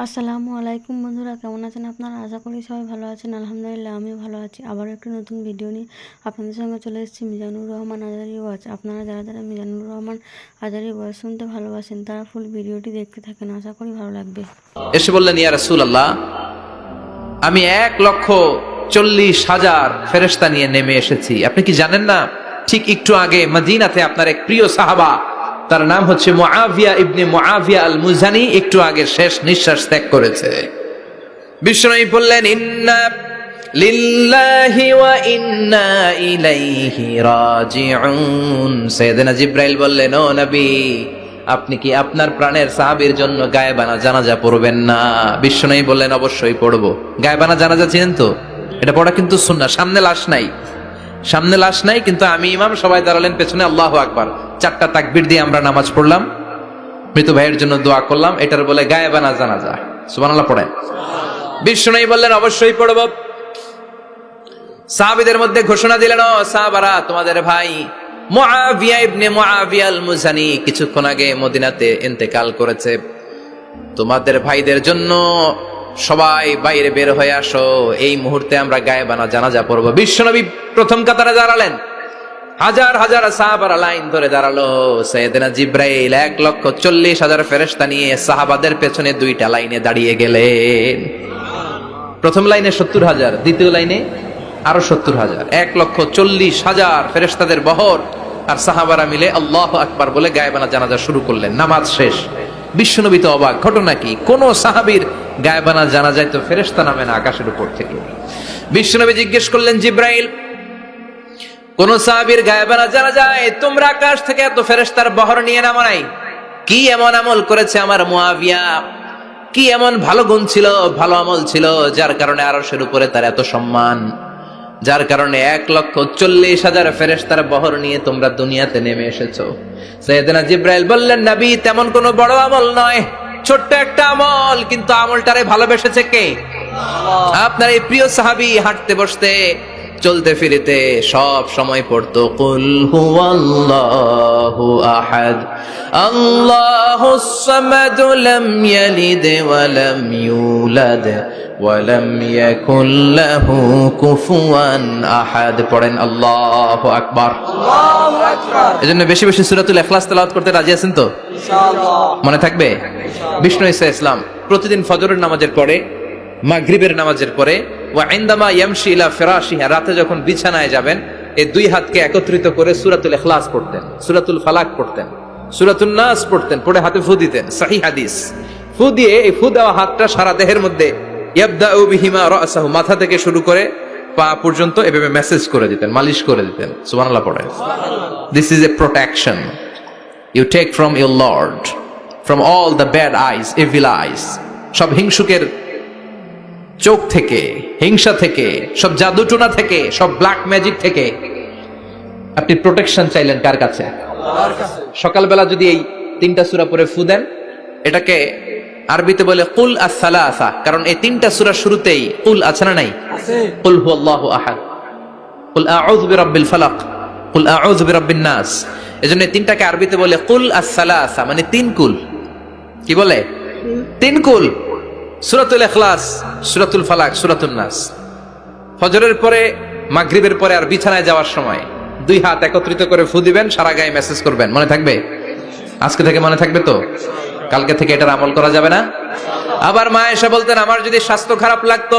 আসসালামু আলাইকুম বন্ধুরা, কেমন আছেন আপনারা? আশা করি সবাই ভালো আছেন। আলহামদুলিল্লাহ আমিও ভালো আছি। আবারও একটি নতুন ভিডিও নিয়ে আপনাদের সঙ্গে চলে এসেছি মিজানুর রহমান আজারি ওয়াচ। আপনারা যারা যারা মিজানুর রহমান আজারি ওয়াচ শুনতে ভালোবাসেন তারা ফুল ভিডিওটি দেখতে থাকেন, আশা করি ভালো লাগবে। এসে বললেন, ইয়া রাসূলুল্লাহ, আমি 1,40,000 ফেরেশতা নিয়ে নেমে এসেছি। আপনি কি জানেন না, ঠিক একটু আগে মদিনাতে আপনার এক প্রিয় সাহাবা, তার নাম হচ্ছে মুআবিয়া ইবনে মুআবিয়া আল মুজানি, একটু আগে শেষ নিঃশ্বাস ত্যাগ করেছে। বিশ্বনবী বললেন, ইন্না লিল্লাহি ওয়া ইন্না ইলাইহি রাজিউন। সাইয়েদনা জিবরাইল বললেন, ও নবী, আপনি কি আপনার প্রাণের সাহাবীর জন্য গায়েবানা জানাজা পড়বেন না? বিশ্বনবী বললেন, অবশ্যই পড়বো। গায়েবানা জানাজা চিনেন তো? এটা পড়া কিন্তু সুন্নাহ। সামনে লাশ নাই, কিন্তু আমি ইমাম, সবাই দাঁড়ালেন পেছনে, আল্লাহু আকবার, 4টা তাকবীর দিয়ে আমরা নামাজ পড়লাম, মৃত ভাইয়ের জন্য দোয়া করলাম, এটার বলে গায়েবানা জানাজা। সুবহানাল্লাহ পড়েন। বিশ্বনবী বললেন, অবশ্যই পড়ব। সাহাবীদের মধ্যে ঘোষণা দিলেন, ও সাহাবারা, তোমাদের ভাই মুআবিয়া ইবনে মুআবিয়া আল মুজানি কিছুক্ষণ আগে মদিনাতে ইন্তেকাল করেছে। তোমাদের ভাইদের জন্য সবাই বাইরে বের হয়ে আসো, এই মুহূর্তে আমরা গায়েবানা জানাজা পড়ব। বিশ্বনবী প্রথম কাতারে দাঁড়ালেন, হাজার হাজার সাহাবারা লাইন ধরে দাঁড়ালো। সাইয়েদনা জিবরাইল 1,40,000 ফেরেশতা নিয়ে সাহাবাদের পেছনে 2টা লাইনে দাঁড়িয়ে গেলেন। প্রথম লাইনে 70,000, দ্বিতীয় লাইনে আরো 70,000, 1,40,000 ফেরেশতাদের বহর। আর সাহাবারা মিলে আল্লাহু আকবার বলে গায়েবানা জানাজা শুরু করলেন। নামাজ শেষ। বিশ্বনবী তো অবাক, ঘটনা কি? কোন সাহাবীর গায়েবানা জানাজায় তো ফেরেশতা নামে না আকাশের উপর থেকে। বিশ্বনবী জিজ্ঞেস করলেন, জিবরাইল, কোন সাহাবীর গায়েবানা জানাজায় তোমরা আকাশ থেকে এত ফেরেশতার বহর নিয়ে নামো নাই? কি এমন আমল করেছে আমার মুআবিয়া? কি এমন ভালো গুণ ছিল, ভালো আমল ছিল, যার কারণে আরশের উপরে তার এত সম্মান, যার কারণে 1,40,000 ফেরেশতার বহর নিয়ে তোমরা দুনিয়াতে নেমে এসেছো? সাইয়েদনা জিবরাইল বললেন, নবী, তেমন কোনো বড় আমল নয়, ছোট্ট একটা আমল, কিন্তু আমলটারে ভালোবেসেছে কে? আপনার এই প্রিয় সাহাবী হাঁটতে বসতে চলতে ফিরিতে সব সময় পড়তো, কুল হুয়াল্লাহু আহাদ, আল্লাহুস সামাদ, লাম ইয়ালিদ ওয়া লাম ইউলাদ ওয়া লাম ইয়াকুল লাহু কুফুয়ান আহাদ। পড়েন আল্লাহু আকবার। আল্লাহু আকবার। এজন্য বেশি বেশি সূরাতুল ইখলাস তেলাওয়াত করতে রাজি আছেন তো? ইনশাআল্লাহ। মনে থাকবে? বিষ্ণু ঈসা ইসলাম প্রতিদিন ফজরের নামাজের পরে, মাগরিবের নামাজের পরে, ওয়া ইনদামা ইয়ামশি ইলা ফিরাশিহি, রাতে যখন বিছানায় যাবেন, এই 2 হাতকে একত্রিত করে সূরাতুল ইখলাস পড়তেন, সূরাতুল ফালাক পড়তেন, সূরাতুন নাস পড়তেন, পড়ে হাতে ফু দিতেন। সহিহ হাদিস। ফু দিয়ে এই ফু দেওয়া হাতটা সারা দেহের মধ্যে ইয়াবদাউ বিহিমা রাসাহু, মাথা থেকে শুরু করে পা পর্যন্ত এভাবে মেসেজ করে দিতেন, মালিশ করে দিতেন। সুবহানাল্লাহ পড়েন। This is a protection you take from your lord, from all the bad eyes, evil eyes, সব হিংসুকের চোখ থেকে, হিংসা থেকে, সব জাদুটোনা থেকে, সব ব্ল্যাক ম্যাজিক থেকে আপনি প্রোটেকশন চাইলেন কার কাছে? আল্লাহর কাছে। সকালবেলা যদি এই 3টা সূরা পড়ে ফু দেন, এটাকে আরবিতে বলে কুল আস-সালাসা, কারণ এই 3টা সূরার শুরুতেই কুল আছে না নাই? আছে। কুল হুয়াল্লাহু আহাদ, কুল আউযু বিরাব্বিল ফালাক, কুল আউযু বিরাব্বিন নাস। এজন্য এই 3টাকে আরবিতে বলে কুল আস-সালাসা, মানে 3 কুল। কি বলে? 3 কুল। সূরাতুল ইখলাস, সূরাতুল ফালাক, সূরাতুন নাস। ফজরের পরে, মাগরিবের পরে আর বিছানায় যাওয়ার সময় 2 হাত একত্রিত করে ফু দিবেন, সারা গায়ে মেসেজ করবেন। মনে থাকবে? আজকে থেকে মনে থাকবে তো? কালকে থেকে এটার আমল করা যাবে না? আবার মা এসে বলতেন, আমার যদি স্বাস্থ্য খারাপ লাগতো,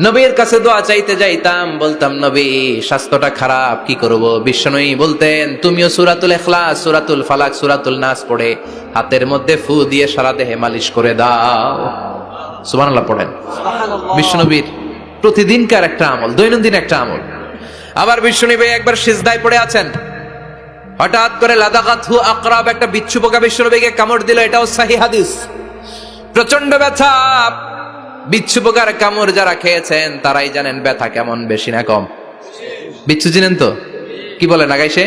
নবীর কাছে দোয়া চাইতে যাইতাম, বলতাম, নবী, স্বাস্থ্যটা খারাপ, কি করব? বিশ্বনবী বলতেন, তুমিও সূরাতুল ইখলাস, সূরাতুল ফালাক, সূরাতুল নাস পড়ে হাতের মধ্যে ফু দিয়ে সারা দেহে মালিশ করে দাও। সুবহানাল্লাহ পড়েন। বিশ্বনবীর প্রতিদিনকার একটা আমল, দৈনন্দিন একটা আমল। আবার বিশ্বনবী একবার সিজদায় পড়ে আছেন, হঠাৎ করে লাদাগাতহু আকরাব, একটা বিচ্ছু পোকা বিশ্বনবীকে কামড় দিল। এটাও সহিহ হাদিস। প্রচন্ড ব্যথা। বিচ্ছু পোকার কামড় যারা খেয়েছেন তারাই জানেন ব্যথা কেমন, বেশি না কম? বিচ্ছু চিনেন তো? কি বলে নাগাইছে?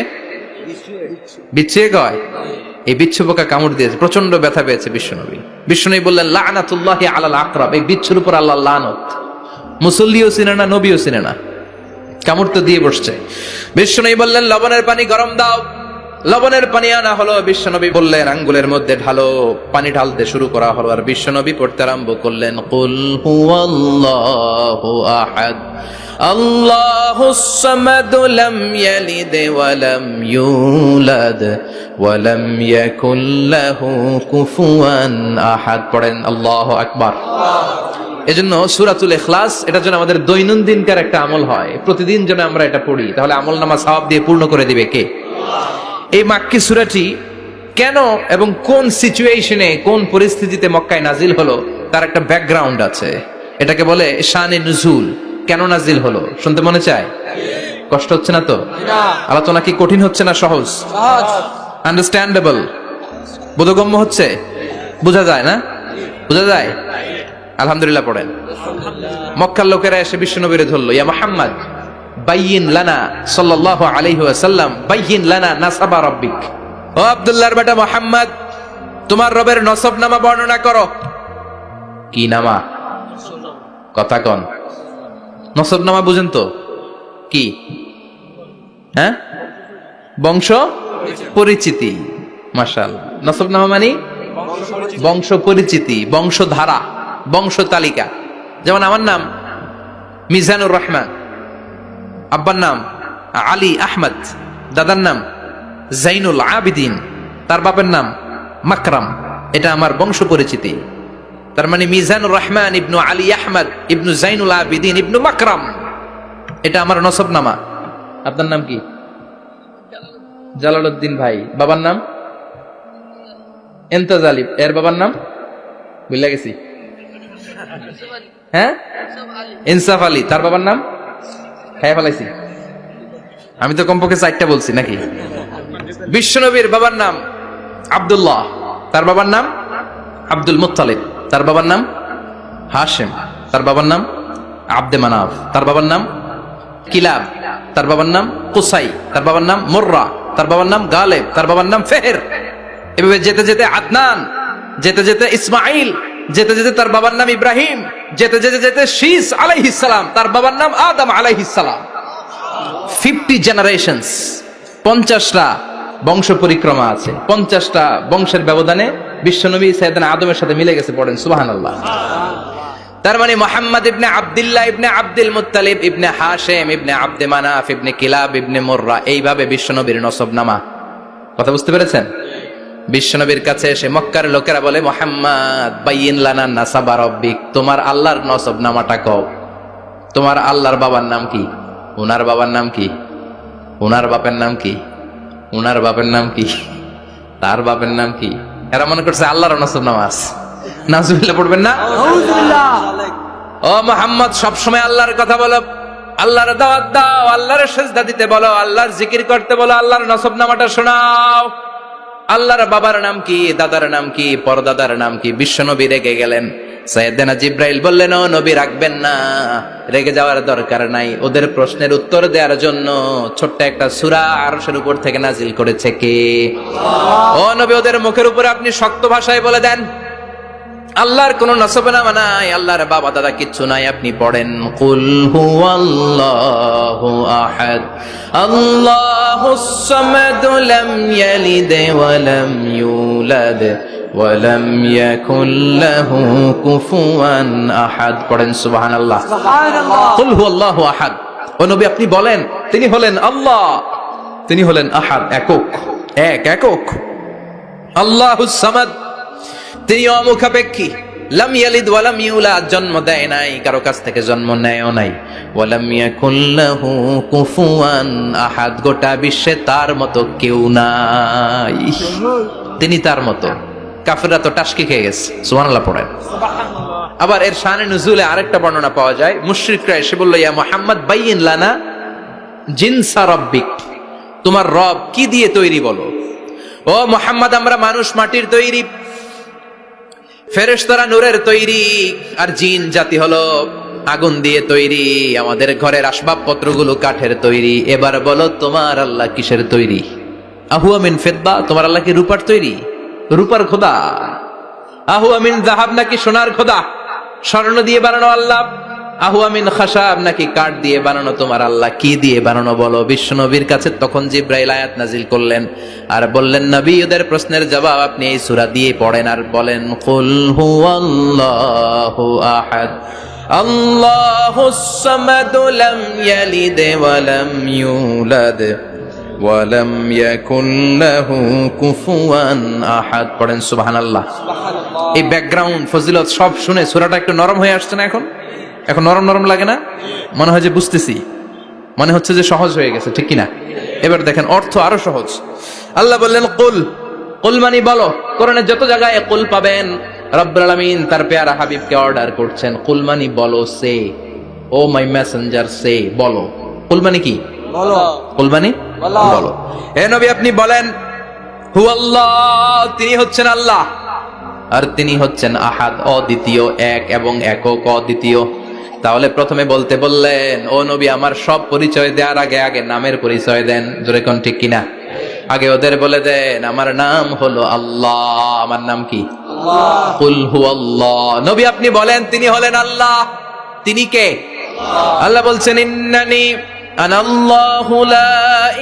বিচ্ছু কয়। এই বিচ্ছু পোকা কামড় দিয়েছে, প্রচন্ড ব্যথা পেয়েছে বিশ্বনবী। বিশ্বনবী বললেন, লানাতুল্লাহি আলাল আকরাব, এই বিচ্ছুর উপর আল্লাহর লানত। মুসল্লিও চিনে না, নবীও চিনে না, কামড় তো দিয়ে বসছে। বিশ্বনবী বললেন, লবণের পানি গরম দাও, লবণের পানি আনা হলো, বিশ্বনবী বললেন আঙ্গুলের মধ্যে ঢালো, পানি ঢালতে শুরু করা হলো, আর বিশ্বনবী পড়তে আরম্ভ করলেন কুল হুয়াল্লাহু আহাদ আল্লাহুস সামাদ লাম ইয়ালিদ ওয়া লাম ইউলাদ ওয়া লাম ইয়াকুল লাহু কুফুয়ান আহাদ। পড়েন আল্লাহু আকবার। এজন্য সূরাতুল ইখলাস এটার জন্য আমাদের দৈনন্দিনকার একটা আমল হয়, প্রতিদিন যেন আমরা এটা পড়ি, তাহলে আমলনামা সওয়াব দিয়ে পূর্ণ করে দিবে কে? এই মাক্কি সূরাটি কেন এবং কোন সিচুয়েশনে, কোন পরিস্থিতিতে মক্কায় নাজিল হলো তার একটা ব্যাকগ্রাউন্ড আছে। এটাকে বলে শানে নুজুল। কেন নাজিল হলো শুনতে মনে চায়? কষ্ট হচ্ছে না তো? আলোচনা কি কঠিন হচ্ছে না সহজ? আন্ডারস্ট্যান্ডেবল, বোধগম্য হচ্ছে? বোঝা যায় না? বোঝা যায়? আলহামদুলিল্লাহ পড়েন। মক্কার লোকেরা এসে বিশ্বনবীরে ধরলো, ইয়া মুহাম্মদ বাইয়িন লানা সাল্লাল্লাহু আলাইহি ওয়াসাল্লাম বাইয়িন লানা নাসাবা রাব্বিক। ও আব্দুল্লাহর বেটা মুহাম্মদ, তোমার রবের নসবনামা বর্ণনা করো। কি নামা? কথা কন। নসবনামা বুঝেন তো কি? হ্যাঁ, বংশ পরিচিতি। মাশাআল্লাহ। নসবনামা মানে বংশ পরিচিতি, বংশধারা, বংশ তালিকা। যেমন আমার নাম মিজানুর রহমান, আব্বার নাম আলী আহমদ, দাদার নাম জাইনুল আবিদিন, তার বাপের নাম মাকরাম। এটা আমার বংশ পরিচিতি। তার মানে মিজানুর রহমান ইবনু আলী আহমদ ইবনু জাইনুল আবিদিন ইবনু মাকরাম, এটা আমার নসবনামা। আপনার নাম কি? জালালউদ্দিন ভাই। বাবার নাম ইমতাজ আলী, এর বাবার নাম ভুলে গেছি। হ্যাঁ, ইনসাফ আলী, তার বাবার নাম হ্যাঁ ফেলাইছি আমি তো, কমপক্ষে 4টা বলছি নাকি? বিশ্বনবীর বাবার নাম আব্দুল্লাহ, তার বাবার নাম আব্দুল মুত্তালিব, তার বাবার নাম হাশিম, তার বাবার নাম আব্দে মানাফ, তার বাবার নাম কিলাব, তার বাবার নাম কুসাই, তার বাবার নাম মুররা, তার বাবার নাম গালেব, তার বাবার নাম ফেহের। এভাবে যেতে যেতে আদনান, যেতে যেতে ইসমাইল, যেতে যেতে তার বাবার নাম ইব্রাহিম, যেতে যেতে যেতে শীস আলাইহিস সালাম, তার বাবার নাম আদম আলাইহিস সালাম। 50 জেনারেশনস, 50টা বংশ পরিক্রমা আছে। 50টা বংশের ব্যবধানে বিশ্বনবী সাইয়েদনা আদমের সাথে মিলে গেছে। পড়েন সুবহানাল্লাহ। তার মানে মুহাম্মদ ইবনে আব্দুল্লাহ ইবনে আব্দুল মুত্তালিব ইবনে হাশিম ইবনে আব্দে মানাফ ইবনে কিলাব ইবনে মুররা, এইভাবে বিশ্বনবীর নসবনামা। কথা বুঝতে পেরেছেন? বিশ্বনবীর কাছে এসে মক্কার লোকেরা বলে, মুহাম্মদ বাইয়িন লানা নাসাবা রাব্বিক, তোমার আল্লাহর নসবনামাটা কও। তোমার আল্লাহর বাবার নাম কি? ওনার বাবার নাম কি? ওনার বাপের নাম কি? ওনার বাপের নাম কি? তার বাপের নাম কি? এরা মনে করছে আল্লাহর নসবনামা আছে। নাউজুবিল্লাহ পড়বেন না? ও মুহাম্মদ, সবসময় আল্লাহর কথা বলো, আল্লাহর দাওয়াত দাও, আল্লাহর সিজদা দিতে বলো, আল্লাহর জিকির করতে বলো, আল্লাহর নসবনামাটা শোনাও। আল্লাহর বাবার নাম কি? দাদার নাম কি? পরদাদার নাম কি? বিশ্বনবী রেগে গেলেন। সাইয়েদনা জিব্রাইল বললেন, ও নবী রাখবেন না, রেগে যাওয়ার দরকার নাই। ওদের প্রশ্নের উত্তর দেওয়ার জন্য ছোট্ট একটা সূরা আরশের উপর থেকে নাজিল করেছে কে? ও নবী, ওদের মুখের উপরে আপনি শক্ত ভাষায় বলে দেন, আল্লাহর কোন নসবনামা নাই, আল্লাহর বাবা দাদা কিচ্ছু নাই। আপনি পড়েন কুল হুয়াল্লাহু আহাদ আল্লাহুস সামাদ লাম ইয়ালিদ ওয়া লাম ইউলাদ ওয়া লাম ইয়াকুল লাহু কুফুয়ান আহাদ। পড়েন সুবহানাল্লাহ। কুল হুয়াল্লাহু আহাদ। ও নবী আপনি বলেন, তিনি হলেন আল্লাহ, তিনি হলেন আহাদ, একক, একক। আল্লাহুস সামাদ, তিনি অমুখাপেক্ষী। লাম ইয়ালিদ ওয়া লাম ইউলাদ, জন্ম দেয় নাই, কারো কাছ থেকে জন্ম নেয়ও নাই। ওয়া লাম ইয়াকুল লাহু কুফুয়ান আহাদ, গোটা বিশ্বে তার মতো কেউ নাই, তিনি তার মতো। কাফেররা তো টাসকি খেয়ে গেছে। সুবহানাল্লাহ পড়েন। আবার এর শানে নুজুলে আরেকটা বর্ণনা পাওয়া যায়। মুশরিকরা এসে বলল, ইয়া মুহাম্মদ বাইয়িন লানা জিনসা রাব্বিক, তোমার রব কি দিয়ে তৈরি বলো। ও মুহাম্মদ, আমরা মানুষ মাটির তৈরি, ফেরেশতারা নূরের তৈরি, আর জিন জাতি হলো আগুন দিয়ে তৈরি, আমাদের ঘরের আসবাবপত্রগুলো কাঠের তৈরি। এবার বলো তোমার আল্লাহ কিসের তৈরি? আহুয়া মিন ফিদ্দা, তোমার আল্লাহ কি রূপার তৈরি? রূপার খোদা। আহুয়া মিন যাহাব, নাকি সোনার খোদা? স্বর্ণ দিয়ে বানানো আল্লাহ। আহুয়া মিন খাশাব, নাকি কাঠ দিয়ে বানানো তোমার আল্লাহ? কি দিয়ে বানানো বলো। বিশ্ব নবীর কাছে তখন জিব্রাইল আয়াত নাজিল করলেন আর বললেন, নবী, ওদের প্রশ্নের জবাব আপনি এই সূরা দিয়ে পড়েন আর বলেন, কুল হুয়াল্লাহু আহাদ আল্লাহুস সামাদ লাম ইয়ালিদ ওয়া লাম ইউলাদ ওয়া লাম ইয়াকুল লাহু কুফুয়ান আহাদ। পড়েন সুবহানাল্লাহ। এই ব্যাকগ্রাউন্ড ফজিলত সব শুনে সূরাটা একটু নরম হয়ে আসছে না? এখন নরম নরম লাগে না? মনে হয় যে বুঝতেছি, মনে হচ্ছে যে সহজ হয়ে গেছে, ঠিক কিনা? এবার দেখেন অর্থ আরো সহজ। আল্লাহ বললেন কুল, কুল মানে বলো। কোরআনের যত জায়গায় কুল পাবেন, রব্বুল আলামিন তার পেয়ারা হাবিবকে অর্ডার করছেন, কুল মানে বলো, সে, ও মাই মেসেঞ্জার, সে, বলো। কুল মানে কি? বলো। কুল মানে বলো। হে নবী, আপনি বলেন, হুয়াল্লাহ, তিনি হচ্ছেন আল্লাহ, আর তিনি হচ্ছেন আহাদ, অদ্বিতীয়, এক এবং একক, অদ্বিতীয়। তাহলে প্রথমে বলতে বললেন, ও নবী, আমার সব পরিচয় দেওয়ার আগে আগে নামের পরিচয় দেন। জোরে কোন, ঠিক কিনা? আগে ওদের বলে দেন, আমার নাম হলো আল্লাহ। আমার নাম কি? আল্লাহ। কুল হুয়াল্লাহ। নবী, আপনি বলেন, তিনি হলেন আল্লাহ। তিনি কে? আল্লাহ বলছেন, ইন্নানি আনাল্লাহু লা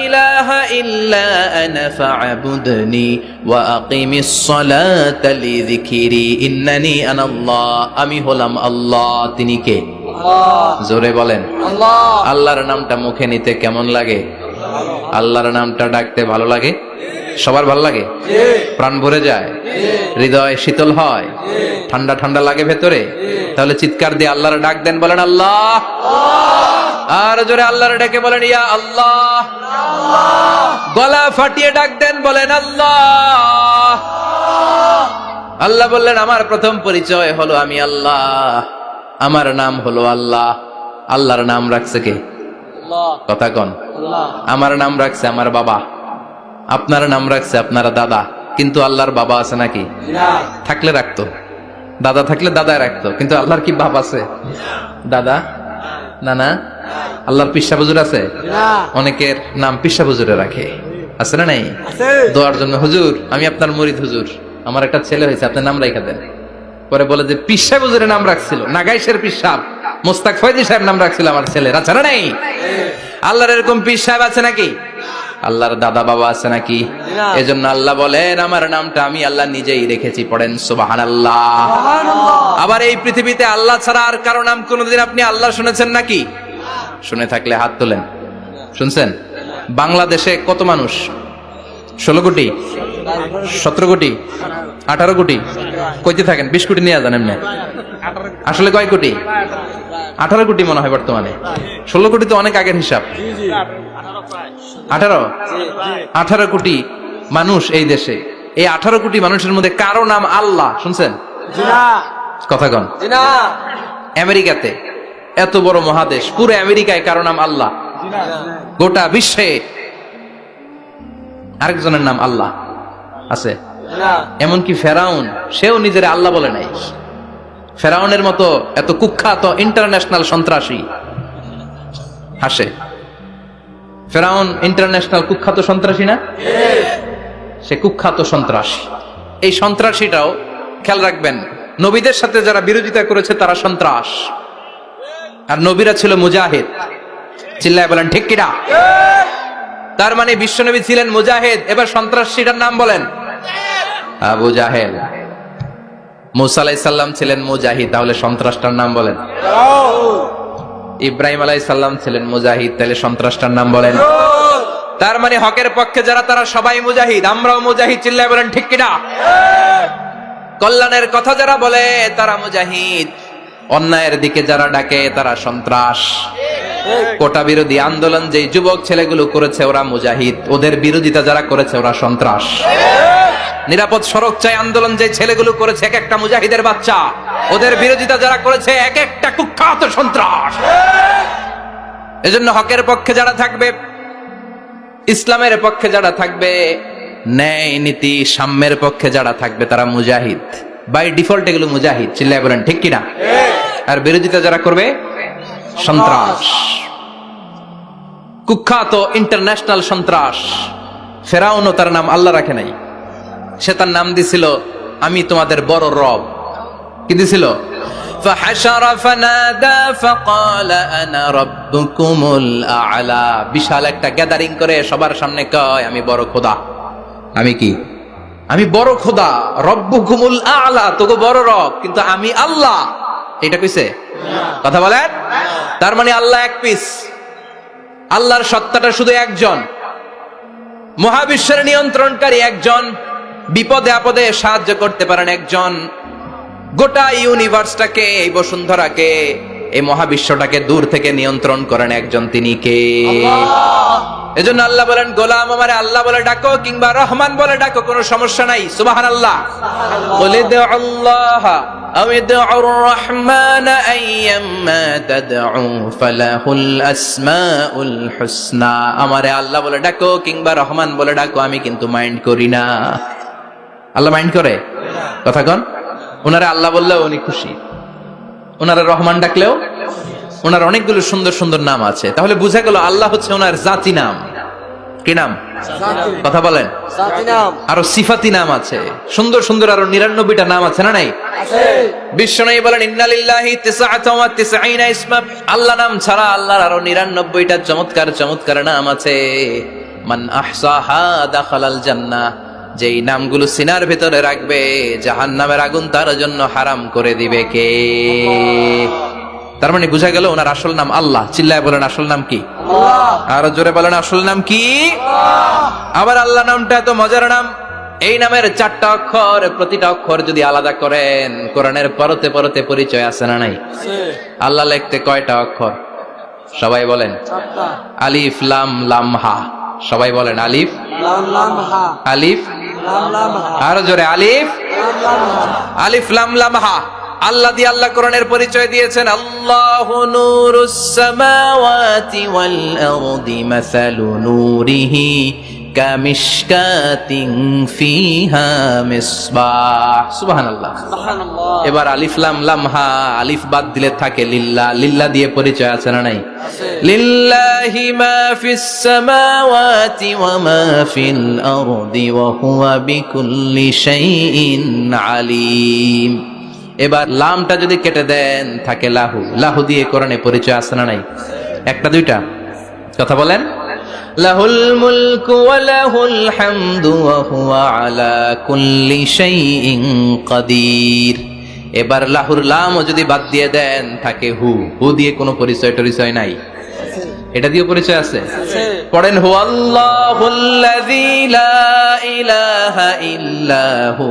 ইলাহা ইল্লা আনা ফা'বুদনি ওয়া আকিমিস সালাতা লিযিকরি। ইন্নানি আনাল্লাহ, আমি হলাম আল্লাহ। তিনি কে? আল্লাহ। জোরে বলেন আল্লাহ। আল্লাহর নামটা মুখে নিতে কেমন লাগে? আল্লাহর নামটা ডাকতে ভালো লাগে? সবার ভালো লাগে? প্রাণ ভরে যায়, হৃদয় শীতল হয়, ঠান্ডা ঠান্ডা লাগে ভেতরে। তাহলে চিৎকার দিয়ে আল্লাহর ডাক দেন, বলেন আল্লাহ। আর জোরে আল্লাহর ডাকে বলেন, ইয়া আল্লাহ। গলা ফাটিয়ে ডাক দেন, বলেন আল্লাহ। আল্লাহ বললেন, আমার প্রথম পরিচয় হলো আমি আল্লাহ, আমার নাম হলো আল্লাহ। আল্লাহর নাম রাখছে কে? কথা কন। আমার নাম রাখছে আমার বাবা, আপনার নাম রাখছে আপনার দাদা। কিন্তু আল্লাহর বাবা আছে নাকি? থাকলে রাখতো, দাদা থাকলে দাদায় রাখতো। কিন্তু আল্লাহর কি বাপ আছে? দাদা, নানা? আল্লাহর পিসা হুজুর আছে? অনেকের নাম পিসা হুজুরে রাখে, আছে না নাই? দোয়ার জন্য, হুজুর আমি আপনার মুরিদ, হুজুর আমার একটা ছেলে হয়েছে, আপনার নাম রাখা দেন। পরে বলে যে পিসা হুজুরের নাম রাখছিল, নাগাইশের পিসাব মোস্তাক ফয়জি সাহেব নাম রাখছিল আমার ছেলের, আছে না নাই? আল্লাহর এরকম পীর সাহেব আছে নাকি? আল্লাহর দাদা বাবা আছে নাকি? এজন্য আল্লাহ বলেন, আমার নামটা আমি আল্লাহ নিজেই রেখেছি। পড়েন সুবহানাল্লাহ। আবার এই পৃথিবীতে আল্লাহ ছাড়া আর কারো নাম কোনোদিন আপনি আল্লাহ শুনেছেন নাকি? শুনে থাকলে হাত তোলেন। শুনছেন? বাংলাদেশে কত মানুষ? 16 কোটি, 17 কোটি, 18 কোটি? কইতে থাকেন, 20 কোটি নিয়ে যান এমনি। আসলে কয় কোটি? 18 কোটি মনে হয় বর্তমানে। 16 কোটি তো অনেক আগের হিসাব। 18 কোটি মানুষ এই দেশে। এই 18 কোটি মানুষের মধ্যে কারো নাম আল্লাহ শুনছেন? কথা কন। আমেরিকাতে, এত বড় মহাদেশ, পুরো আমেরিকায় কারো নাম আল্লাহ? গোটা বিশ্বে আরেকজনের নাম আল্লাহ আছে? এমনকি ফেরাউন, সেও নিজের আল্লাহ বলে নাই। ফেরাউনের মতো এত কুখ্যাত ইন্টারন্যাশনাল সন্ত্রাসী হাসে। ফেরাউন ইন্টারন্যাশনাল কুখ্যাত সন্ত্রাসী না? সে কুখ্যাত সন্ত্রাসী। এই সন্ত্রাসীটাও খেয়াল রাখবেন, নবীদের সাথে যারা বিরোধিতা করেছে তারা সন্ত্রাস, আর নবীরা ছিল মুজাহিদ। চিল্লায় বলেন ঠিক কিনা? তার মানে বিশ্বনবী ছিলেন মুজাহিদ। এবার সন্ত্রাসীটার নাম বলেন, আবু জাহেল। মুসা আলাইহিস সালাম ছিলেন মুজাহিদ, তাহলে সন্ত্রাসটার নাম বলেন। ইব্রাহিম আলাইহিস সালাম ছিলেন মুজাহিদ, তাহলে সন্ত্রাসটার নাম বলেন। তার মানে হকের পক্ষে যারা তারা সবাই মুজাহিদ, আমরাও মুজাহিদ। চিল্লায় বলেন ঠিক কিনা? কল্যাণের কথা যারা বলে তারা মুজাহিদ, অন্যায়ের দিকে যারা ডাকে তারা সন্ত্রাস। কোটা বিরোধী আন্দোলন যে যুবক ছেলেগুলো করেছে ওরা মুজাহিদ, ওদের বিরোধিতা যারা করেছে ওরা সন্ত্রাস। নিরাপদ সড়ক চাই আন্দোলন যে ছেলেগুলো করেছে এক একটা মুজাহিদের বাচ্চা, ওদের বিরোধিতা যারা করেছে এক একটা কুখ্যাত সন্ত্রাস। এজন্য হকের পক্ষে যারা থাকবে, ইসলামের পক্ষে যারা থাকবে, ন্যায় নীতি সাম্যের পক্ষে যারা থাকবে তারা মুজাহিদ। বাই ডিফল্ট এগুলো মুজাহিদ। চিল্লায় বলেন ঠিক কিনা? আর বিরোধিতা যারা করবে সন্ত্রাস, কুখ্যাত ইন্টারন্যাশনাল সন্ত্রাস। ফেরাউনও তার নাম আল্লাহ রাখে নাই, সে তার নাম দিছিল আমি তোমাদের বড় রব। কি দিছিল? فحشر فنادى فقال انا ربكم الاعلى বিশাল একটা গ্যাদারিং করে সবার সামনে কয় আমি বড় খোদা আমি কি আমি বড় খোদা রব্বুকুমুল আ'লা তোগো বড় রব কিন্তু আমি আল্লাহ এটা কইছে কথা বলেন তার মানে আল্লাহ এক পিস আল্লাহর সত্তাটা শুধু একজন মহাবিশ্বের নিয়ন্ত্রণকারী একজন বিপদে আপদে সাহায্য করতে পারেন একজন গোটা ইউনিভার্সটাকে এই বসুন্ধরাকে এই মহাবিশ্বটাকে দূর থেকে নিয়ন্ত্রণ করেন একজন তিনি কে এজন্য আল্লাহ বলেন গোলাম আমারে আল্লাহ বলে ডাকো কিংবা রহমান বলে ডাকো কোনো সমস্যা নাই সুবহানাল্লাহ বলে দে আল্লাহ আও ইদউর রহমান আইয়াম্মা তাদউ ফালাহুল আসমাউল হুসনা আমারে আল্লাহ বলে ডাকো কিংবা রহমান বলে ডাকো আমি কিন্তু মাইন্ড করি না আল্লাহ মাইন্ড করে কথা কোন ওনারে আল্লাহ বললেও উনি খুশি ওনারে রহমান ডাকলেও ওনার অনেকগুলো সুন্দর সুন্দর নাম আছে তাহলে বুঝা গেল আল্লাহ হচ্ছে ওনার জাতি নাম কি নাম কথা বলেন আরো সিফাতি নাম আছে সুন্দর সুন্দর আরো 99টা নাম আছে না নাই বিশ্বনবী বলেন ইন্নালিল্লাহি 99 ইসমা আল্লাহ নাম ছাড়া আল্লাহর আরো 99টা চমৎকার চমৎকার নাম আছে মান আহসাহা দাখালাল জান্নাহ যেই নামগুলো সিনার ভিতরে রাখবে জাহান্নামের আগুন তার জন্য হারাম করে দিবে কে তার মানে বুঝা গেল ওনার আসল নাম আল্লাহ চিল্লায় বলেন আসল নাম কি আরো জোরে বলেন আসল নাম কি আবার আল্লাহ নামটা এত মজার নাম এই নামের 4টা অক্ষর প্রতিটা অক্ষর যদি আলাদা করেন কোরআনের পরতে পরতে পরিচয় আছে না নাই আল্লাহ লিখতে কয়টা অক্ষর সবাই বলেন আলিফ লাম লাম হা সবাই বলেন আলিফ লাম লাম হা আলিফ লাম লাম হা আরো জোরে আলিফ আলিফ লাম লাম হা আল্লাহ দিয়ে আল্লাহ কোরআনের পরিচয় দিয়েছেন আল্লাহু নূরুস সামাওয়াতি ওয়াল আরদি মাসালু নূরিহি কামিশকাতিন ফিহা মিসবাহ সুবহানাল্লাহ সুবহানাল্লাহ এবার আলিফ লাম লাম হা আলিফ বাদ দিলে থাকে লিল্লাহ লিল্লাহ দিয়ে পরিচয় আছে না নাই লিল্লাহি মা ফিস সামাওয়াতি ওয়া মা ফিল আরদি ওয়া হুয়া বিকুল্লি শাইইন আলিম এবার লামটা যদি কেটে দেন থাকে লাহু লাহু দিয়ে কোরআনে পরিচয় আছে না নাই একটা দুইটা কথা বলেন লাহুল মুলকু ওয়া লাহুল হামদু ওয়া হুয়া আলা কুল্লি শাইইন কাদির এবার লাহুর লামও যদি বাদ দিয়ে দেন থাকে হু হু দিয়ে কোনো পরিচয় নাই এটা দিয়ে পরিচয় আছে পড়েন হু আল্লাহুল্লাযী লা ইলাহা ইল্লাহু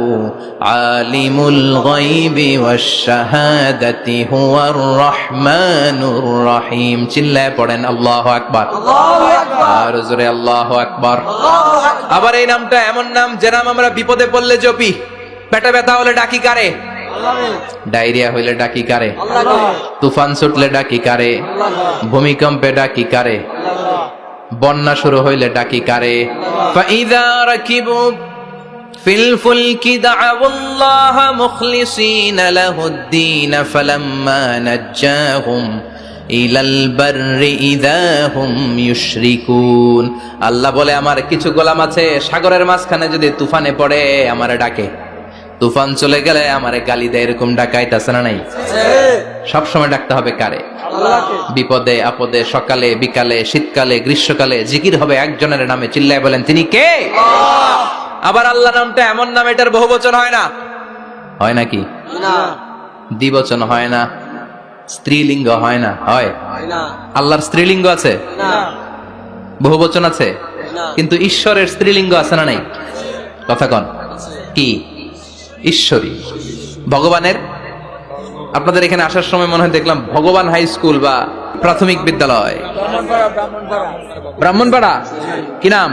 আলিমুল গায়বি ওয়াশ শাহাদাতি হুয়ার রহমানুর রহিম চিল্লায় পড়েন আল্লাহু আকবার আল্লাহু আকবার আর জোরে আল্লাহু আকবার আল্লাহু আকবার আবার এই নামটা এমন নাম যে নাম আমরা বিপদে পড়লে জপি পেটে ব্যথা হলে ডাকি কারে ডায়রিয়া হইলে ডাকি কারে তুফান ছুটলে ডাকি কারে ভূমিকম্পে ডাকি কারে বন্যা শুরু হইলে ডাকি কারে ফাইযা রাকিবু ফিল ফুলকি দা'আউল্লাহ মুখলিসিনা লাহুদ্দিন ফালাম্মা নাজ্জাহুম ইলাল বাররি ইযা হুম ইউশরিকুন আল্লাহ বলে আমার কিছু গোলাম আছে সাগরের মাঝখানে যদি তুফানে পড়ে আমারে ডাকে তুফান চলে গেলে আমারে গালি দেয় এরকম ডাকাইতাছে না নাই সব সময় ডাকতে হবে কারে আল্লাহকে বিপদে আপদে সকালে বিকালে শীতকালে গ্রীষ্মকালে জিকির হবে একজনের নামে চিল্লায় বলেন তিনি কে আল্লাহ আবার আল্লাহ নামটা এমন নাম এটার বহুবচন হয় না হয় নাকি না দ্বিবচন হয় না স্ত্রীলিঙ্গ হয় না হয় না আল্লাহর স্ত্রীলিঙ্গ আছে না বহুবচন আছে না কিন্তু ঈশ্বরের স্ত্রীলিঙ্গ আছে না নাই কথা কোন কি ঈশ্বরী ভগবানের আপনাদের এখানে আসার সময় মনে হয় দেখলাম ভগবান হাই স্কুল বা প্রাথমিক বিদ্যালয় ব্রাহ্মণপাড়া কি নাম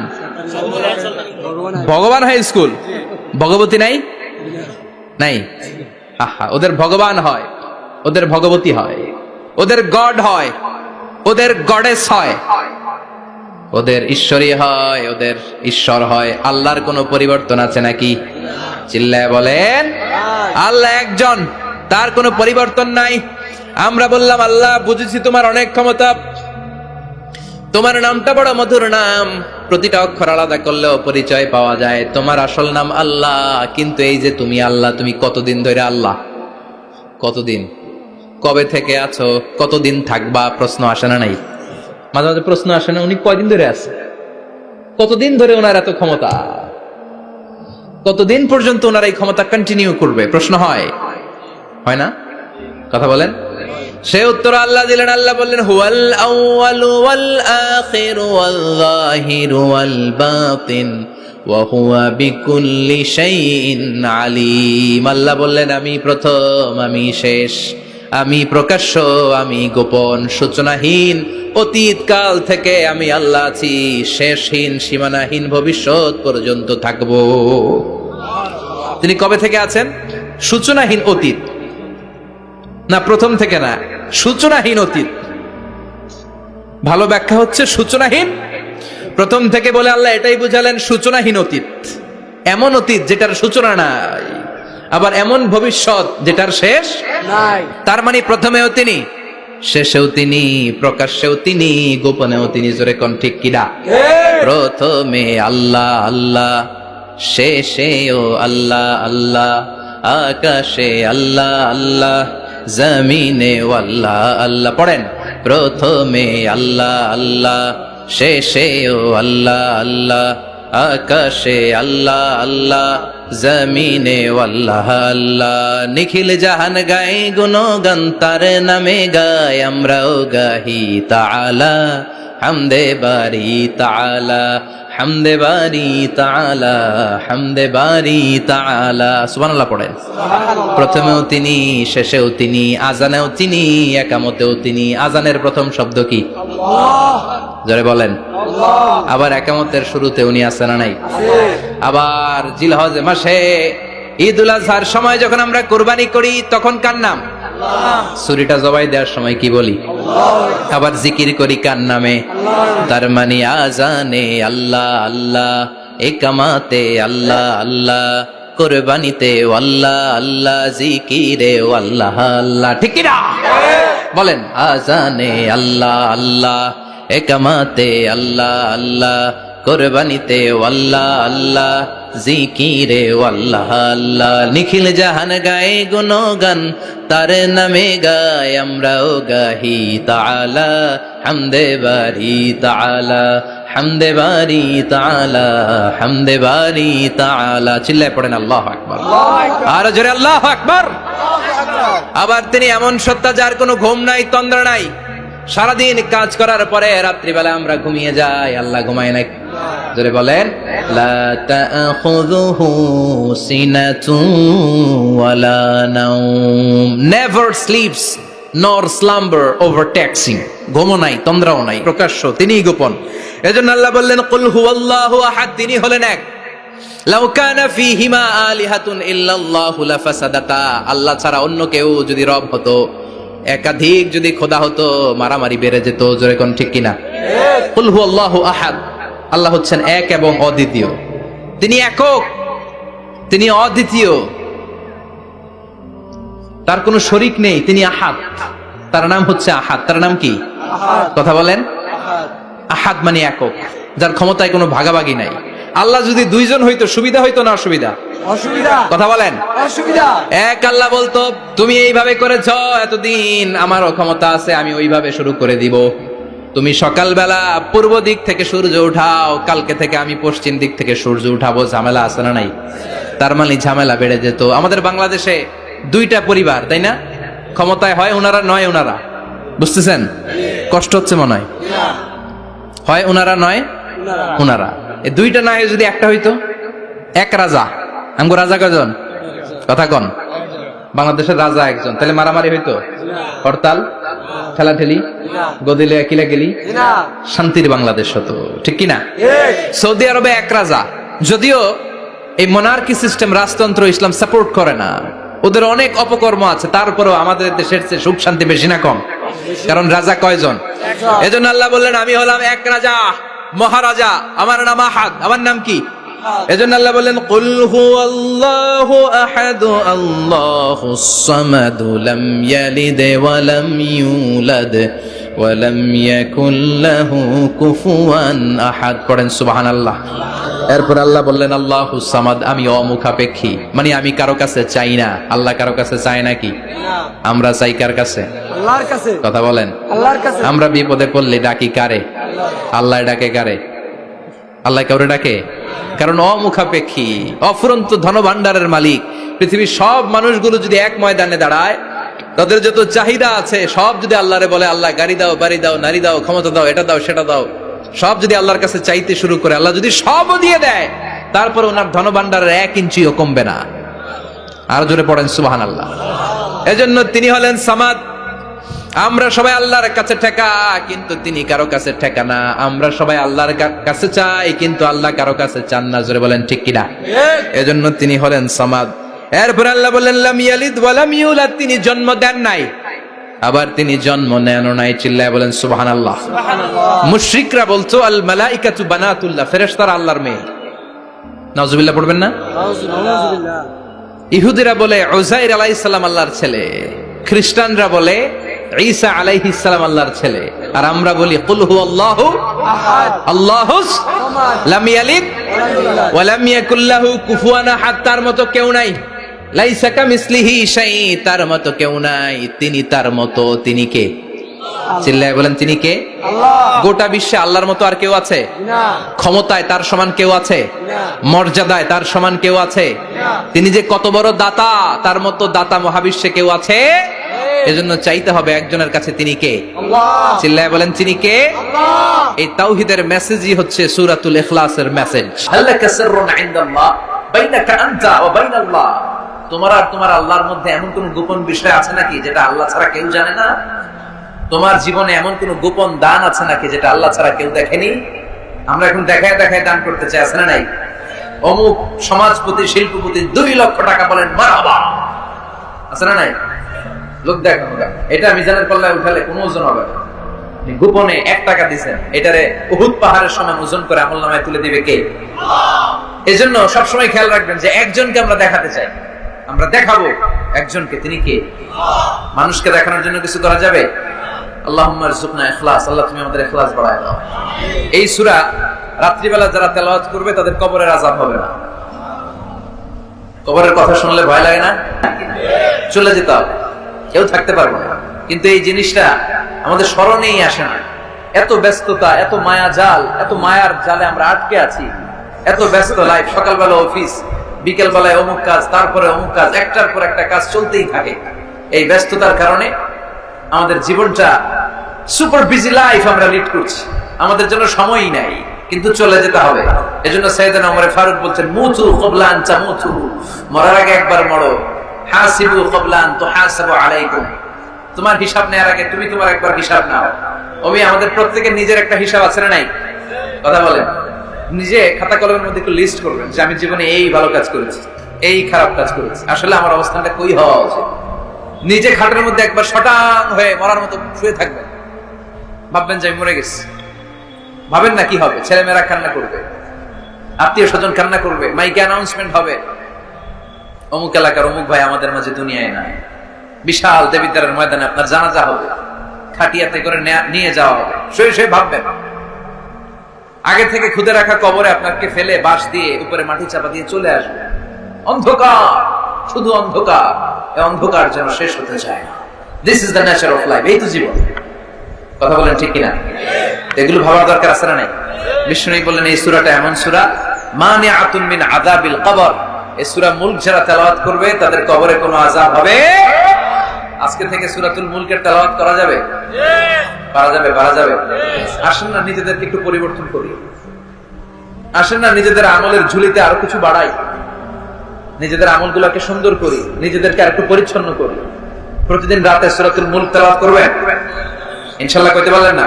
ভগবান হাই স্কুল ভগবতী নাই নাই আহা ওদের ভগবান হয় ওদের ভগবতী হয় ওদের গড হয় ওদের গডেস হয় ওদের ঈশ্বরী হয় ওদের ঈশ্বর হয় আল্লাহর কোনো পরিবর্তন আছে নাকি চিল্লায় বলেন আল্লাহ একজন তার কোনো পরিবর্তন নাই আমরা বললাম আল্লাহ বুঝেছি তোমার অনেক ক্ষমতা তোমার নামটা বড় মধুর নাম প্রতিটা অক্ষর আলাদা করলেও পরিচয় পাওয়া যায় তোমার আসল নাম আল্লাহ কিন্তু এই যে তুমি আল্লাহ তুমি কতদিন ধরে আল্লাহ কতদিন কবে থেকে আছো, কতদিন থাকবা, প্রশ্ন আসে না নাই? মাঝে মাঝে প্রশ্ন আসে না, উনি কয়দিন ধরে আছে, কতদিন ধরে ওনার এত ক্ষমতা, কতদিন পর্যন্ত ওনার এই ক্ষমতা কন্টিনিউ করবে, প্রশ্ন হয় না? কথা বলেন। সে উত্তর আল্লাহ দিলেন। আল্লাহ বললেন, হুয়াল আউয়ালু ওয়াল আখিরু ওয়াল যাহিরু ওয়াল বাতিন ওয়া হুয়া বিকুল্লি শাইইন আলিম। আল্লাহ বললেন, আমি প্রথম, আমি শেষ, আমি প্রকাশ্য, আমি গোপন, সূচনাহীন, অতীত কাল থেকে আমি আল্লাহ আছি, শেষহীন, সীমানাহীন ভবিষ্যৎ পর্যন্ত থাকবো। তিনি কবে থেকে আছেন? সূচনাহীন অতীত না, প্রথম থেকে না, সূচনাহীন অতীত। ভালো ব্যাখ্যা হচ্ছে সূচনাহীন। প্রথম থেকে বলে আল্লাহ এটাই বুঝালেন, সূচনাহীন অতীত, এমন অতীত যেটার সূচনা নাই, আবার এমন ভবিষ্যৎ যেটার শেষ নাই। তার মানে প্রথমেও তিনি, শেষেও তিনি, প্রকাশ্যেও তিনি, গোপনেও তিনি। জোরে কোন ঠিক কিনা? প্রথমে আল্লাহ আল্লাহ, শেষেও আল্লাহ আল্লাহ, আকাশে আল্লাহ আল্লাহ, জমিনে আল্লাহ আল্লাহ। পড়েন, প্রথমে আল্লাহ আল্লাহ, শেষেও আল্লাহ আল্লাহ, আকাশে আল্লাহ আল্লাহ, জমিনে আল্লাহ আল্লাহ। নিখিল জাহান গায় গুণগান, তার নামে গায় আমরাও গাহি তাআলা, হামদে বারি তাআলা, হামদে বারি তাআলা, হামদে বারি তাআলা। সুবহানাল্লাহ পড়েন। প্রথমেও তিনি, শেষেও তিনি, আজানেও তিনি, একামতেও তিনি। আজানের প্রথম শব্দ কি? আল্লাহ। জোরে বলেন আল্লাহ। আবার একামতের শুরুতে উনি আছেন না নাই? আবার জিলহজ মাসে ঈদুল আজহার সময় যখন আমরা কুরবানি করি, তখন কার নাম? আল্লাহ। ছুরিটা জবাই দেওয়ার সময় কি বলি? আল্লাহ। আবার জিকির করি কার নামে? আল্লাহ। তার মানে আজানে আল্লাহ আল্লাহ, একামাতে আল্লাহ আল্লাহ, কুরবানিতে আল্লাহ আল্লাহ, জিকিরে আল্লাহ আল্লাহ। ঠিক কি না? বলেন, আজানে আল্লাহ আল্লাহ, একামাতে আল্লাহ আল্লাহ, কুরবানিতে আল্লাহ আল্লাহ, জিকিরে আল্লাহ আল্লাহ। নিখিল জাহান গায়ে গুণগান, তার নামে গায় আমরাও গাহি তাআলা, হামদে বারি তাআলা, হামদে বারি তাআলা, হামদে বারি তাআলা। চিল্লায় পড়েন আল্লাহু আকবার। আর জোরে আল্লাহু আকবার। আবার তিনি এমন সত্তা যার কোনো ঘুম নাই, তন্দ্রা নাই। সারাদিন কাজ করার পরে রাত্রিবেলা আমরা ঘুমিয়ে যাই, আল্লাহ ঘুমায় না। জোরে বলেন, লা তাখুযুহু সিনাতুন ওয়ালা নাওম, নেভার স্লিপস নর স্লাম্বার ওভারটেকস হিম। ঘুমও নাই, তন্দ্রাও নাই, প্রকাশ্য, তিনিই গোপন। এজন্য আল্লাহ বললেন, কুল হুয়াল্লাহু আহাদ, তিনি হলেন এক। লাউ কানা ফীহিমা আলিহাতুন ইল্লাল্লাহু লাফাসাদাতা, আল্লাহ ছাড়া অন্য কেউ যদি রব হতো, একাধিক যদি খোদা হতো, মারামারি বেড়ে যেত। জোরে কোন ঠিক কিনা? কুল হুয়াল্লাহু আহাদ, আল্লাহ হচ্ছেন এক এবং অদ্বিতীয়। তিনি একক, তিনি অদ্বিতীয়, তার কোনো শরীক নেই। তিনি আহাদ, তার নাম হচ্ছে আহাদ। তার নাম কি? কথা বলেন। আহাদ মানে একক, যার ক্ষমতায় কোনো ভাগাভাগি নাই। আল্লাহ যদি দুইজন হইতো, সুবিধা হইতো না অসুবিধা? অসুবিধা। কথা বলেন। অসুবিধা। এক আল্লাহ বলতো, তুমি এইভাবে করেছ এতদিন, আমারও ক্ষমতা আছে, আমি ওইভাবে শুরু করে দিব। তুমি সকালবেলা পূর্ব দিক থেকে সূর্য উঠাও, কালকে থেকে আমি পশ্চিম দিক থেকে সূর্য উঠাবো। ঝামেলা আছে না নাই? তার মানে ঝামেলা বেড়ে যেত। আমাদের বাংলাদেশে দুইটা পরিবার, তাই না? ক্ষমতায় হয় ওনারা, নয় ওনারা। বুঝতেছেন? কষ্ট হচ্ছে মনে হয়। হয় ওনারা, নয় ওনারা। এই দুইটা না হয়ে যদি একটা হইতো, এক রাজা। আমগো রাজা কয়জন? কথা কন। বাংলাদেশের রাজা একজন, তাহলে মারামারি হইতো? হরতাল, ঠেলাঠেলি, গদিলে কিলা গেলি, শান্তির বাংলাদেশ হতো। ঠিক কিনা? সৌদি আরবে এক রাজা, যদিও এই মোনার্কি সিস্টেম, রাজতন্ত্র, ইসলাম সাপোর্ট করে না, ওদের অনেক অপকর্ম আছে, তারপরেও আমাদের দেশের চেয়ে সুখ শান্তি বেশি না কম? কারণ রাজা কয়জন? এজন্য আল্লাহ বললেন, আমি হলাম এক রাজা, মহারাজা, আমার নাম আহাদ। আমার নাম কি? এজন্য আল্লাহ বললেন, কুল হুয়াল্লাহু আহাদ, আল্লাহুস সামাদ, লাম ইয়ালিদ ওয়া লাম ইউলাদ ওয়ালাম ইয়াকুল লাহু কুফুয়ান আহাদ। পড়েন সুবহানাল্লাহ। এরপর আল্লাহ বললেন আল্লাহুস সামাদ, আমি অমুখাপেক্ষী, মানে আমি কারো কাছে চাই না। আল্লাহ কারো কাছে চায় নাকি? আমরা চাই কার কাছে? আল্লাহর কাছে। কথা বলেন। আল্লাহর কাছে। আমরা বিপদে পড়লে ডাকি কারে? আল্লাহ ডাকে কারে? আল্লাহ কাউরে ডাকে? কারণ অমুখাপেক্ষী, অফুরন্ত ধনভাণ্ডারের মালিক। পৃথিবীর সব মানুষগুলো যদি এক ময়দানে দাঁড়ায়, তাদের যত চাহিদা আছে সব যদি আল্লাহরে বলে, আল্লাহ গাড়ি দাও, বাড়ি দাও, নারী দাও, ক্ষমতা দাও, এটা দাও, সেটা দাও, সব যদি আল্লাহর কাছে চাইতে শুরু করে, আল্লাহ যদি সবও দিয়ে দেয়, তারপর ওনার ধনভাণ্ডারের 1 ইঞ্চিও কমবে না। আর জোরে পড়েন সুবহানাল্লাহ। এজন্য তিনি হলেন সামাদ। আমরা সবাই আল্লাহর কাছে ঠেকা, কিন্তু তিনি কারো কাছে ঠেকা না। আমরা সবাই আল্লাহর কাছে চাই, কিন্তু আল্লাহ কারো কাছে চান না। জোরে বলেন ঠিক কিনা? এজন্য তিনি হলেন সামাদ। এরপর আল্লাহ বললেন লাম ইয়ালিদ ওয়া লাম ইউলাদ, তিনি জন্ম দেন নাই, আবার তিনি জন্ম নেন নাই। চিল্লায় বলেন সুবহানাল্লাহ। মুশরিকরা বলতো আল মালাইকাতু বানাতুল্লাহ, ফেরেশতারা আল্লাহর মেয়ে। নাউজুবিল্লাহ পড়বেন না? নাউজুবিল্লাহ। ইহুদিরা বলে উযাইর আলাইহিস সালাম আল্লাহর ছেলে, খ্রিস্টানরা বলে ঈসা আলাইহিস সালাম আল্লাহর ছেলে, আর আমরা বলি কুল হুয়াল্লাহু আহাদ আল্লাহুস লাম ইয়ালিদ ওয়া লাম ইয়াকুল লাহু কুফুয়ান আহাদ। তার মতো কেউ নাই। লাইসা কামিসলিহি শাই, তার মতো কেউ নাই। তিনি তার মতো। তিনি কে? চিল্লায় বলেন তিনি কে? আল্লাহ। গোটা বিশ্বে আল্লাহর মতো আর কেউ আছে? না। ক্ষমতায় তার সমান কেউ আছে? না। মর্যাদায় তার সমান কেউ আছে? না। তিনি যে কত বড় দাতা, তার মতো দাতা মহাবিশ্বে কেউ আছে? এজন্য চাইতে হবে একজনের কাছে। তিনি কে? আল্লাহ। চিল্লায় বলেন তিনি কে? আল্লাহ। এই তাওহীদের মেসেজই হচ্ছে সূরাতুল ইখলাসের মেসেজ। আল্লাকা সিররুন ইনদাল্লাহ বাইনাকা আনতা ওয়া বাইনাল্লাহ। তোমার আর তোমার আল্লাহর মধ্যে এমন কোন গোপন বিষয় আছে নাকি যেটা আল্লাহ ছাড়া কেউ জানে না? তোমার জীবনে এমন কোন গোপন দান আছে নাকি যেটা আল্লাহ ছাড়া কেউ দেখেনি? আমরা এখন দেখায় দেখায় দান করতে চাই, আছে না নাই? অমুক সমাজপতি, শিল্পপতি 2 লক্ষ টাকা বলেন মারহাবা, আছে না নাই? লোক দেখো, এটা মিজানের পাল্লায় উঠালে কোনো ওজন হবে না। গোপনে 1 টাকা দিবেন, এটারে উহুদ পাহাড়ের সমান ওজন করে আমলনামায় তুলে দিবে কে? এজন্য সবসময় খেয়াল রাখবেন যে একজনকে আমরা দেখাতে চাই, আমরা দেখাবো একজনকে। তিনি কে? মানুষকে দেখানোর জন্য কিছু করা যাবে? আল্লাহুম্মা রযুকনা ইখলাস। আল্লাহ তুমি আমাদের ইখলাস বাড়ায় দাও। এই সূরা রাত্রিবেলা যারা তেলাওয়াত করবে তাদের কবরের আযাব হবে না। কবরের কথা শুনলে ভয় লাগে না? চলে যেতে হবে, কেউ থাকতে পারবে না। কিন্তু এই জিনিসটা আমাদের স্মরণেই আসে না। এত ব্যস্ততা, এত মায়া জাল, এত মায়ার জালে আমরা আটকে আছি। এত ব্যস্ত লাইফ, সকালবেলা অফিস, বিকেল বেলায় অমুক কাজ, তারপরে অমুক কাজ, একটার পর একটা কাজ চলতেই থাকে। এই ব্যস্ততার কারণে আমাদের জীবনটা সুপার বিজি লাইফ আমরা লিড করছি, আমাদের জন্য সময়ই নাই, কিন্তু চলে যেতে হবে। এজন্য সাইয়েদনা ওমর ফারুক বলছেন মুতু ক্বাবলা আন তামুতু, মরার আগে একবার মরো। হাসিবু ক্বাবলা আন তুহাসাবু আলাইকুম, তোমার হিসাব নেওয়ার আগে তুমি তোমার একবার হিসাব নাও। ওমি আমাদের প্রত্যেকের নিজের একটা হিসাব আছে না নাই? কথা বলেন। নিজে খাতা কলমের মধ্যে একটু লিস্ট করবেন যে আমি জীবনে এই ভালো কাজ করেছি, এই খারাপ কাজ করেছি, আসলে আমার অবস্থানটা কই হওয়া উচিত। নিজে খাটের মধ্যে একবার শটাং হয়ে মরার মতো শুয়ে থাকবেন, ভাববেন যে আমি মরে গেছি। ভাবেন না কি হবে? ছেলেমেয়েরা কান্না করবে, আত্মীয় স্বজন কান্না করবে, মাইকে অ্যানাউন্সমেন্ট হবে অমুক এলাকার অমুক ভাই আমাদের মাঝে দুনিয়ায় নাই। বিশাল দেবিদ্বারের ময়দানে আপনার জানাজা হবে, খাটিয়াতে করে নিয়ে যাওয়া হবে। শুয়ে শুয়ে ভাববেন, আগে থেকে খুদে রাখা কবরে আপনাকে ফেলে বাঁশ দিয়ে উপরে মাটি চাপা দিয়ে চলে আসবে। অন্ধকার, শুধু অন্ধকার। এই অন্ধকার যেন শেষ হতে চায় না। This is the nature of life. এই তো জীবন। কথা বলেন ঠিক কিনা? এগুলো ভাবার দরকার আছে না নাই? বিষ্ণু বললেন এই সূরাটা এমন সূরা মানিআতুন মিন আযাবিল কবর। এই সূরা মুলক যারা তেলাওয়াত করবে তাদের কবরে কোনো আযাব হবে। আজকে থেকে সূরাতুল মুলকের তেলাওয়াত করা যাবে? পারা যাবে? পারা যাবে? আসেন না নিজেদেরকে একটু পরিবর্তন করি, আসেন না নিজেদের আমলের ঝুলিতে আরো কিছু বাড়াই, নিজেদের আমলগুলোকে সুন্দর করি, নিজেদেরকে আরেকটু পরিচ্ছন্ন করি। প্রতিদিন রাতে সূরাতুল মুলক তেলাওয়াত করবেন ইনশাআল্লাহ। কইতে পারলেন না?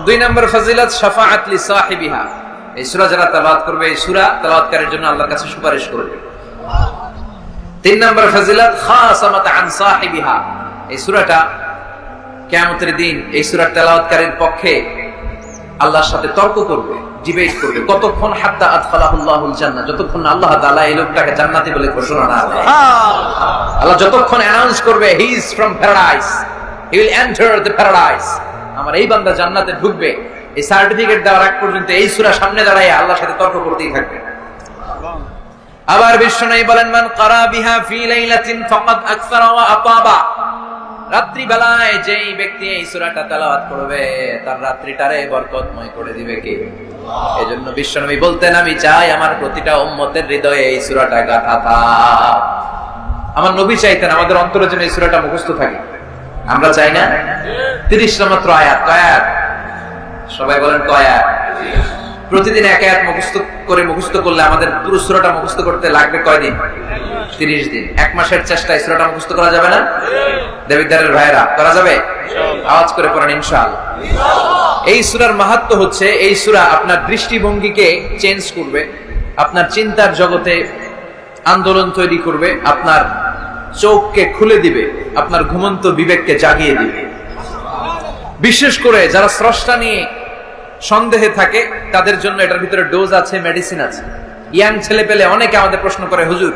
2 নম্বর ফজিলত শাফাআত লি সাহিবিহা। এই সূরা যারা তেলাওয়াত করবে, এই সূরা তেলাওয়াতকারীর জন্য আল্লাহর কাছে সুপারিশ করবে। 3 নম্বর ফজিলত খাসামাত আন সাহিবিহা। এই সূরাটা কিয়ামতের দিন এই সূরা তেলাওয়াতকারীর পক্ষে আল্লাহর সাথে তর্ক করবে, ডিবেট করবে। কতক্ষণ? হাত্তা আদখালাহুল্লাহুল জান্নাহ, যতক্ষণ আল্লাহ তাআলা এই লোকটাকে জান্নাতি বলে ঘোষণা না দেয়। আল্লাহ যতক্ষণ অ্যানাউন্স করবে he is from paradise, he will enter the paradise. আমার এই বান্দা জান্নাতে ঢুকবে, এই সার্টিফিকেট দেওয়ার আগ পর্যন্ত এই সূরা সামনে দাঁড়ায় আল্লাহর সাথে তর্ক করতেই থাকবে। আবার বিশ্বনবী বলেন, মান ক্বারা বিহা ফি লাইলাতিন ফাকাদ আকসারা ওয়া আতাবা। রাত্রি বেলায় যেই ব্যক্তি এই সূরাটা তেলাওয়াত করবে তার রাত্রিটারে বরকতময় করে দিবে কে? এজন্য বিশ্বনবী বলতেন, আমি চাই আমার প্রতিটা উম্মতের হৃদয়ে এই সূরাটা গাঁথা থাক। আমার নবী চাইতেন আমাদের অন্তরে যেন এই সূরাটা মুখস্থ থাকে। আমরা চাই না? 30 টা মাত্র আয়াত। কয়াত? সবাই বলেন কয়াত। প্রতিদিন এক আয়াত মুখস্থ করলে আমাদের পুরো সূরাটা মুখস্থ করতে লাগবে কয়দিন? 30 দিন। এক মাসের চেষ্টায় সূরাটা মুখস্থ করা যাবে না? দেবিদ্দারের ভাইরা করা যাবে? আওয়াজ করে পড়েন ইনশাআল্লাহ। এই সূরার মাহাত্ম্য হচ্ছে, এই সূরা আপনার দৃষ্টিভঙ্গিকে চেঞ্জ করবে, আপনার চিন্তার জগতে আন্দোলন তৈরি করবে, আপনার চোখকে খুলে দিবে, আপনার ঘুমন্ত বিবেককে জাগিয়ে দিবে। বিশেষ করে যারা স্রষ্টা নিয়ে সন্দেহে থাকে তাদের জন্য এটার ভিতরে ডোজ আছে, মেডিসিন আছে। ইয়াং ছেলে পেলে অনেকে আমাদের প্রশ্ন করে, হুজুর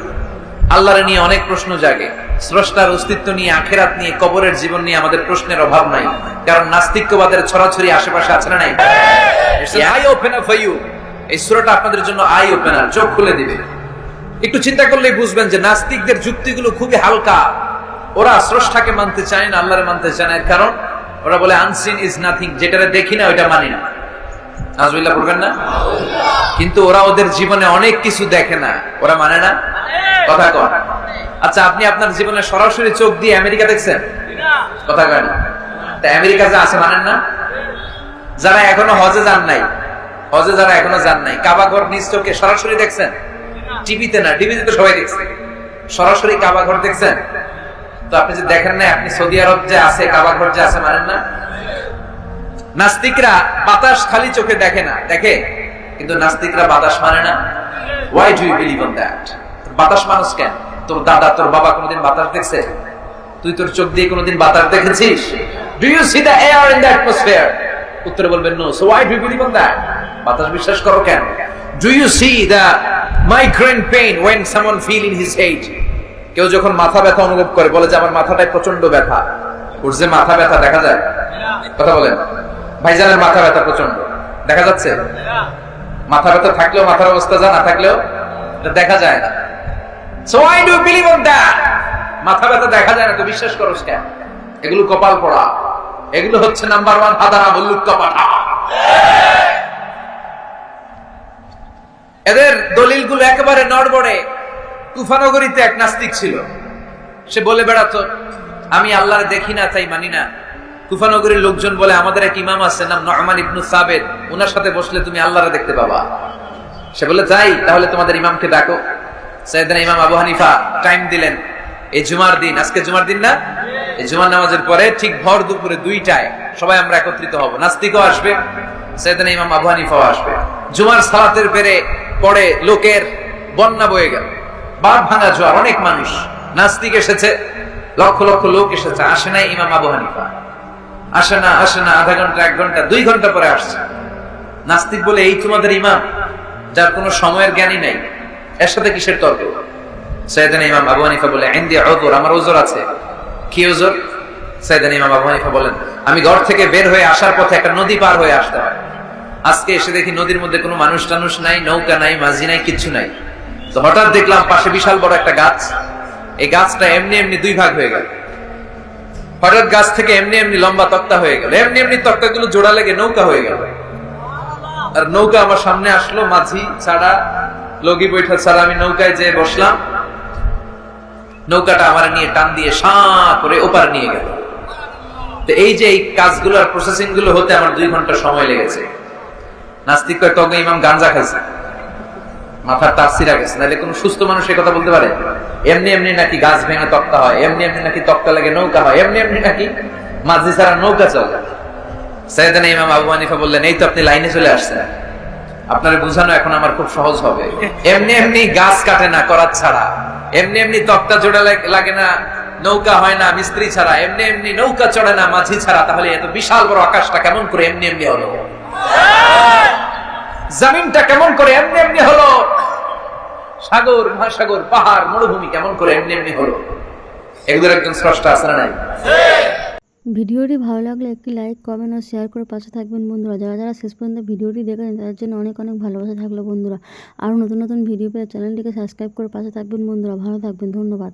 আল্লাহর নিয়ে অনেক প্রশ্ন জাগে, স্রষ্টার অস্তিত্ব নিয়ে, আখিরাত নিয়ে, কবরের জীবন নিয়ে আমাদের প্রশ্নের অভাব নাই, কারণ নাস্তিক্যবাদের ছড়াছড়ি আশেপাশে আছে না নাই? Eye opener for you. এই সূরাটা আপনাদের জন্য আই ওপেনার, চোখ খুলে দিবে। একটু চিন্তা করলেই বুঝবেন যে নাস্তিকদের যুক্তিগুলো খুবই হালকা। ওরা স্রষ্টাকে মানতে চায় না, আল্লাহরে মানতে চায় না। এর কারণ ওরা বলে আনসিন ইজ নাথিং, যেটা দেখি না ওইটা মানি না। নাউজুবিল্লাহ পড়বেন না? কিন্তু ওরা ওদের জীবনে অনেক কিছু দেখে না, ওরা মানে না। কথা কন। আচ্ছা, আপনি আপনার জীবনে সরাসরি চোখ দিয়ে আমেরিকা দেখছেন? কথা কন। তা আমেরিকা যা আছে মানেন না? যারা এখনো হজে যান নাই, হজে যারা এখনো যান নাই, কাবা ঘর নিজ চোখে সরাসরি দেখছেন? টিভিতে না, টিভিতে তো সবাই দেখছে। সরাসরি কাবা ঘর দেখছেন? তো আপনি যে দেখেন না, আপনি সৌদি আরব যে আছে, কাবা ঘর যে আছে মানেন না? নাস্তিকরা বাতাস খালি চোখে দেখে না, দেখে, কিন্তু নাস্তিকরা বাতাস মানে না। Why do you believe on that? বাতাস মানুষ কেন? তোর দাদা, তোর বাবা কোনোদিন বাতাস দেখছে? তুই তোর চোখ দিয়ে কোনোদিন বাতাস দেখেছিস? Do you see the air in the atmosphere? উত্তরে বলবেন no. So why do you believe on that? বাতাস বিশ্বাস করো কেন? Do you see the migraine pain when someone feel in his head? কেউ যখন মাথা ব্যথা অনুভব করে বলে যে আমার মাথাটায় প্রচন্ড ব্যথা। ওর যে মাথা ব্যথা দেখা যায়? কথা বলেন। ভাইজানের মাথা ব্যথা প্রচন্ড দেখা যাচ্ছে? মাথা ব্যথা থাকলেও মাথার অবস্থা যা, না থাকলেও দেখা যায় না। So why do you believe on that? মাথা ব্যথা দেখা যায় না তো বিশ্বাস করোস কেন? এগুলো কপাল পড়া, এগুলো হচ্ছে নাম্বার 1 হাদারা মুল্লুক কপাটা। এদের দলিলগুলো একেবারে নড়বড়ে। কুফানগরীতে এক নাস্তিক ছিল, সে বলে বেড়াতো আমি আল্লাহর দেখি না তাই মানি না। কুফানগরীর লোকজন বলে আমাদের এক ইমাম আছে নাম নু'মান ইবনে সাবিত, ওনার সাথে বসলে তুমি আল্লাহরে দেখতে পাবা। সে বলে যাই, তাহলে তোমাদের ইমামকে ডাকো। সাইয়েদনা ইমাম আবু হানিফা টাইম দিলেন, এই জুমার দিন, আজকে জুমার দিন না, এই জুমার নামাজের পরে ঠিক ভর দুপুরে 2টায় সবাই আমরা একত্রিত হব। নাস্তিকও আসবে, সাইয়েদনা ইমাম আবু হানিফাও আসবে। জুমার সালাতের পরে লোকের বন্যা বয়ে গেল, বাঁধ ভাঙা জোয়ার, অনেক মানুষ। নাস্তিক এসেছে, লক্ষ লক্ষ লোক এসেছে, আসে নাই ইমাম আবু হানিফা। আসে না আধা ঘন্টা, 1 ঘন্টা, 2 ঘন্টা পরে আসছে। নাস্তিক বলে এই তোমাদের ইমাম যার কোনো সময়ের জ্ঞানই নাই, এর সাথে কিসের তর্ক? সাইয়েদনা ইমাম আবু হানিফা বলে ইনদি উযর, আমার উযর আছে। কি উযর? সাইয়েদনা ইমাম আবু হানিফা বলেন আমি ঘর থেকে বের হয়ে আসার পথে একটা নদী পার হয়ে আসতে হয়। আজকে এসে দেখি নদীর মধ্যে কোনো মানুষ টানুষ নাই, নৌকা নাই, মাঝি নাই, কিচ্ছু নাই। তো হঠাৎ দেখলাম পাশে বিশাল বড় একটা গাছ, এই গাছটা এমনি এমনি 2 ভাগ হয়ে গেল। হঠাৎ গাছ থেকে এমনি এমনি লম্বা তক্তা হয়ে গেল, এমনি এমনি তক্তাগুলো জোড়া লেগে নৌকা হয়ে গেল। আর নৌকা আমার সামনে আসলো, মাঝি ছাড়া, লগি বৈঠা ছাড়া। আমি নৌকায় যেয়ে বসলাম, নৌকাটা আমার নিয়ে টান দিয়ে সাঁ করে ওপার নিয়ে গেল। তো এই যে এই কাজগুলো আর প্রসেসিং গুলো হতে আমার 2 ঘন্টা সময় লেগেছে। নাস্তিক কয় তখন ইমাম গাঞ্জা খাইছে, মাথার তাফসিরা গেছে, নাহলে কোন সুস্থ মানুষ এই কথা বলতে পারে? এমনি এমনি নাকি গাছ ভেঙে তক্তা হয়, এমনি এমনি নাকি তক্তা লাগে নৌকা হয়, এমনি এমনি নাকি মাঝি ছাড়া নৌকা চলে। সাইয়েদনা ইমাম আবু হানিফা বললেন এই তো আপনি লাইনে চলে আসছেন, আপনারে বোঝানো এখন আমার খুব সহজ হবে। এমনি এমনি গাছ কাটে না করাত ছাড়া, এমনি এমনি তক্তা জোড়া লাগে না, নৌকা হয় না মিস্ত্রি ছাড়া, এমনি এমনি নৌকা চড়ে না মাঝি ছাড়া। তাহলে এত বিশাল বড় আকাশটা কেমন করে এমনি এমনি হলো? জমিনটা কেমন করে এমনি এমনি হলো? সাগর, মহাসাগর, পাহাড়, মরুভূমি কেমন করে এমনি এমনি হলো? এগুলোর একজন স্রষ্টা আছে না নাই? ভিডিওটি ভালো লাগলে একটি লাইক কমেন্ট ও শেয়ার করে পাশে থাকবেন বন্ধুরা। যারা যারা শেষ পর্যন্ত ভিডিওটি দেখেন তাদের জন্য অনেক অনেক ভালোবাসা থাকলো বন্ধুরা। আরও নতুন নতুন ভিডিও পেয়ে চ্যানেলটিকে সাবস্ক্রাইব করে পাশে থাকবেন বন্ধুরা। ভালো থাকবেন, ধন্যবাদ।